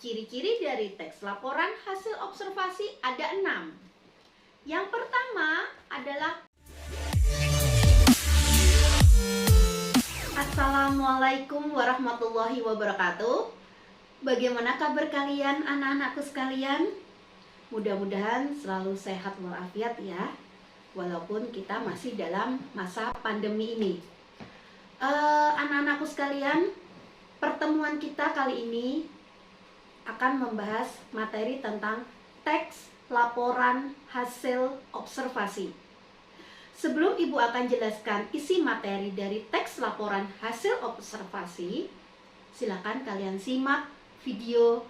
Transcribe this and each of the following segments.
Ciri-ciri dari teks laporan hasil observasi ada 6. Yang pertama adalah Assalamualaikum warahmatullahi wabarakatuh. Bagaimana kabar kalian anak-anakku sekalian? Mudah-mudahan selalu sehat walafiat ya, walaupun kita masih dalam masa pandemi ini. Anak-anakku sekalian, pertemuan kita kali ini akan membahas materi tentang teks laporan hasil observasi. Sebelum Ibu akan jelaskan isi materi dari teks laporan hasil observasi, silakan kalian simak video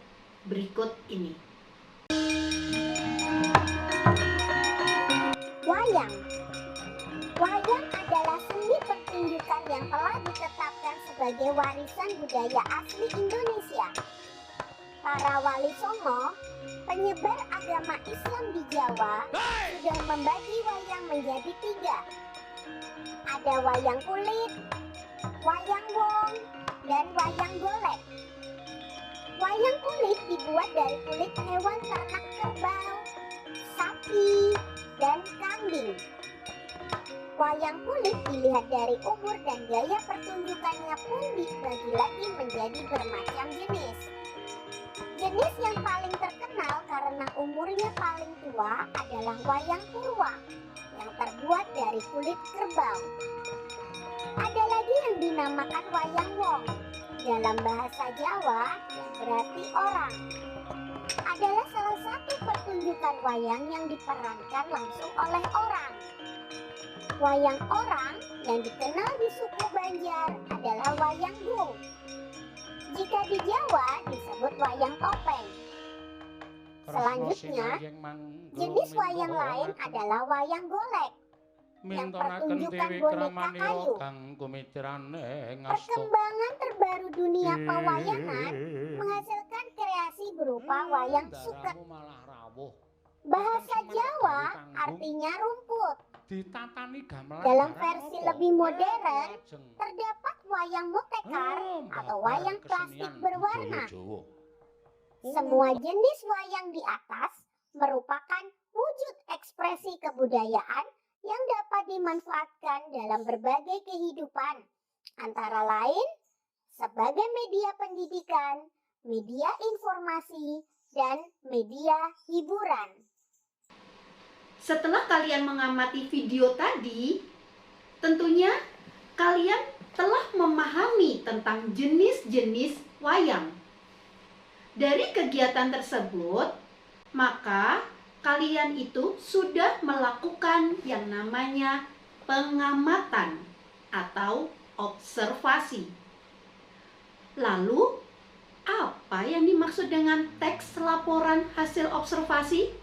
berikut ini. Wayang. Wayang adalah seni pertunjukan yang telah ditetapkan sebagai warisan budaya asli Indonesia. Para wali songo, penyebar agama Islam di Jawa, sudah membagi wayang menjadi 3. Ada wayang kulit, wayang wong, dan wayang golek. Wayang kulit dibuat dari kulit hewan ternak kerbau, sapi, dan kambing. Wayang kulit dilihat dari umur dan gaya pertunjukannya pun dibagi lagi menjadi bermacam jenis. Jenis yang paling terkenal karena umurnya paling tua adalah wayang purwa yang terbuat dari kulit kerbau. Ada lagi yang dinamakan wayang wong, dalam bahasa Jawa yang berarti orang. Adalah salah satu pertunjukan wayang yang diperankan langsung oleh orang. Wayang orang yang dikenal di suku Banjar adalah wayang gung. Jika di Jawa disebut wayang topeng. Selanjutnya, jenis wayang lain adalah wayang golek yang pertunjukan boneka kayu. Perkembangan terbaru dunia pewayangan menghasilkan kreasi berupa wayang suket. Bahasa Jawa artinya rumput. Dalam versi lebih modern, terdapat wayang motekar atau wayang plastik berwarna. Semua jenis wayang di atas merupakan wujud ekspresi kebudayaan yang dapat dimanfaatkan dalam berbagai kehidupan, antara lain sebagai media pendidikan, media informasi, dan media hiburan. Setelah kalian mengamati video tadi, tentunya kalian telah memahami tentang jenis-jenis wayang. Dari kegiatan tersebut, maka kalian itu sudah melakukan yang namanya pengamatan atau observasi. Lalu, apa yang dimaksud dengan teks laporan hasil observasi?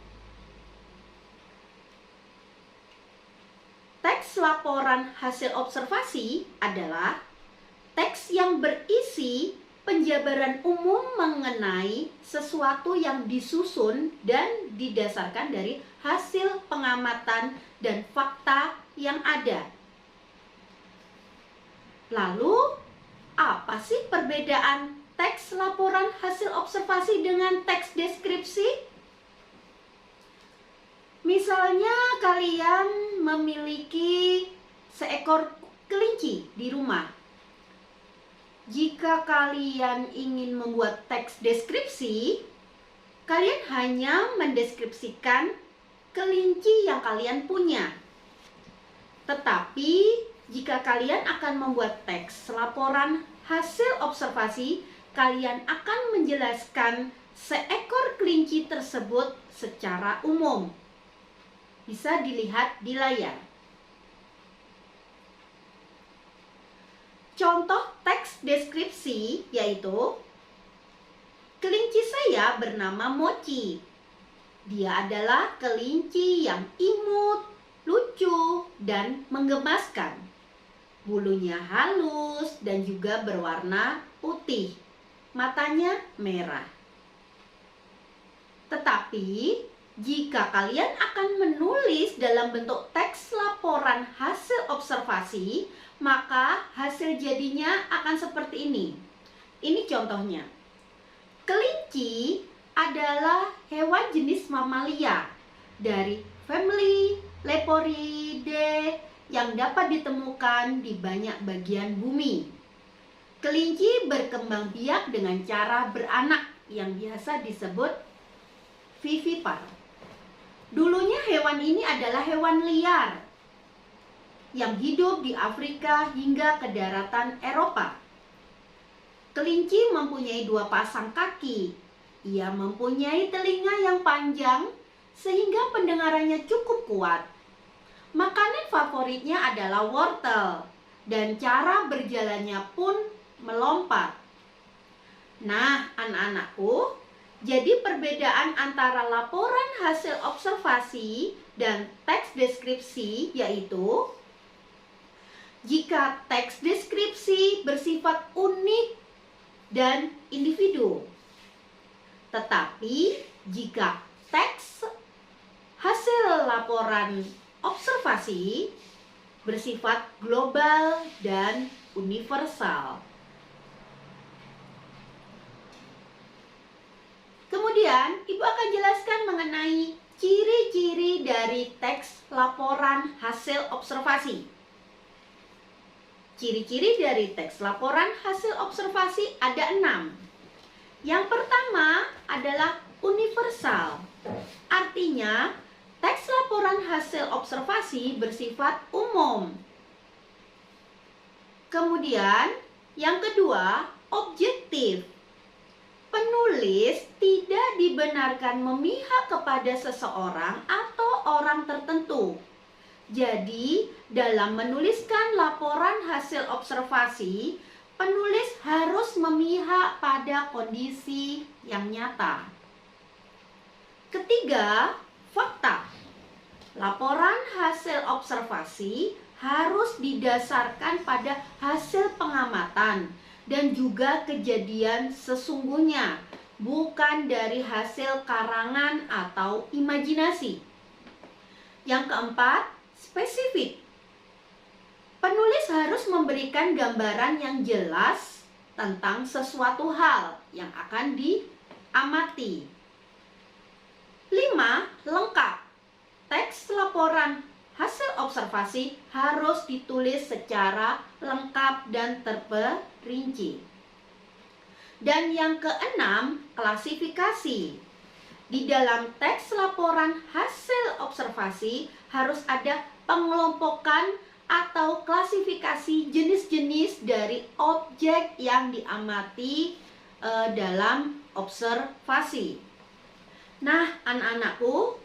Teks laporan hasil observasi adalah teks yang berisi penjabaran umum mengenai sesuatu yang disusun dan didasarkan dari hasil pengamatan dan fakta yang ada. Lalu, apa sih perbedaan teks laporan hasil observasi dengan teks deskripsi? Misalnya kalian memiliki seekor kelinci di rumah. Jika kalian ingin membuat teks deskripsi, kalian hanya mendeskripsikan kelinci yang kalian punya. Tetapi jika kalian akan membuat teks laporan hasil observasi, kalian akan menjelaskan seekor kelinci tersebut secara umum. Bisa dilihat di layar. Contoh teks deskripsi yaitu, kelinci saya bernama Mochi. Dia adalah kelinci yang imut, lucu, dan menggemaskan. Bulunya halus dan juga berwarna putih. Matanya merah. Tetapi jika kalian akan menulis dalam bentuk teks laporan hasil observasi, maka hasil jadinya akan seperti ini. Ini contohnya. Kelinci adalah hewan jenis mamalia dari famili Leporidae yang dapat ditemukan di banyak bagian bumi. Kelinci berkembang biak dengan cara beranak yang biasa disebut vivipar. Dulunya hewan ini adalah hewan liar yang hidup di Afrika hingga ke daratan Eropa. Kelinci mempunyai 2 pasang kaki. Ia mempunyai telinga yang panjang sehingga pendengarannya cukup kuat. Makanan favoritnya adalah wortel dan cara berjalannya pun melompat. Nah, anak-anakku, jadi perbedaan antara laporan hasil observasi dan teks deskripsi yaitu jika teks deskripsi bersifat unik dan individu. Tetapi jika teks hasil laporan observasi bersifat global dan universal. Kemudian, Ibu akan jelaskan mengenai ciri-ciri dari teks laporan hasil observasi. Ciri-ciri dari teks laporan hasil observasi ada 6. Yang pertama adalah universal. Artinya, teks laporan hasil observasi bersifat umum. Kemudian, yang kedua, objektif. Penulis tidak dibenarkan memihak kepada seseorang atau orang tertentu. Jadi, dalam menuliskan laporan hasil observasi, penulis harus memihak pada kondisi yang nyata. Ketiga, fakta. Laporan hasil observasi harus didasarkan pada hasil pengamatan dan juga kejadian sesungguhnya, bukan dari hasil karangan atau imajinasi. Yang keempat, spesifik. Penulis harus memberikan gambaran yang jelas tentang sesuatu hal yang akan diamati. 5. Lengkap. Teks laporan hasil observasi harus ditulis secara lengkap dan terperinci. Dan yang keenam, klasifikasi. Di dalam teks laporan hasil observasi harus ada pengelompokan atau klasifikasi jenis-jenis dari objek yang diamati dalam observasi. Nah, anak-anakku,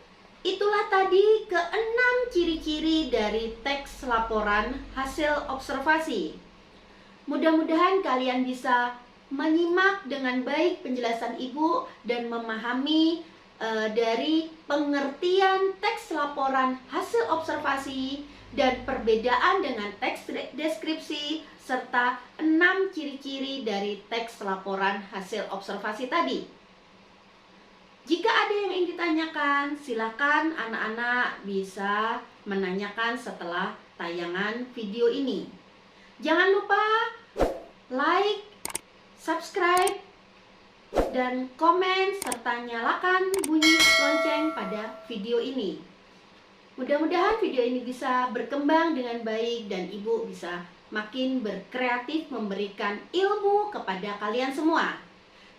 itulah tadi ke-6 ciri-ciri dari teks laporan hasil observasi. Mudah-mudahan kalian bisa menyimak dengan baik penjelasan Ibu dan memahami dari pengertian teks laporan hasil observasi dan perbedaan dengan teks deskripsi serta 6 ciri-ciri dari teks laporan hasil observasi tadi. Jika ada yang ingin ditanyakan, silakan anak-anak bisa menanyakan setelah tayangan video ini. Jangan lupa like, subscribe, dan komen serta nyalakan bunyi lonceng pada video ini. Mudah-mudahan video ini bisa berkembang dengan baik dan Ibu bisa makin berkreatif memberikan ilmu kepada kalian semua.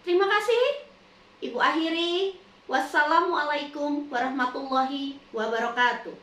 Terima kasih. Ibu akhiri. Wassalamualaikum warahmatullahi wabarakatuh.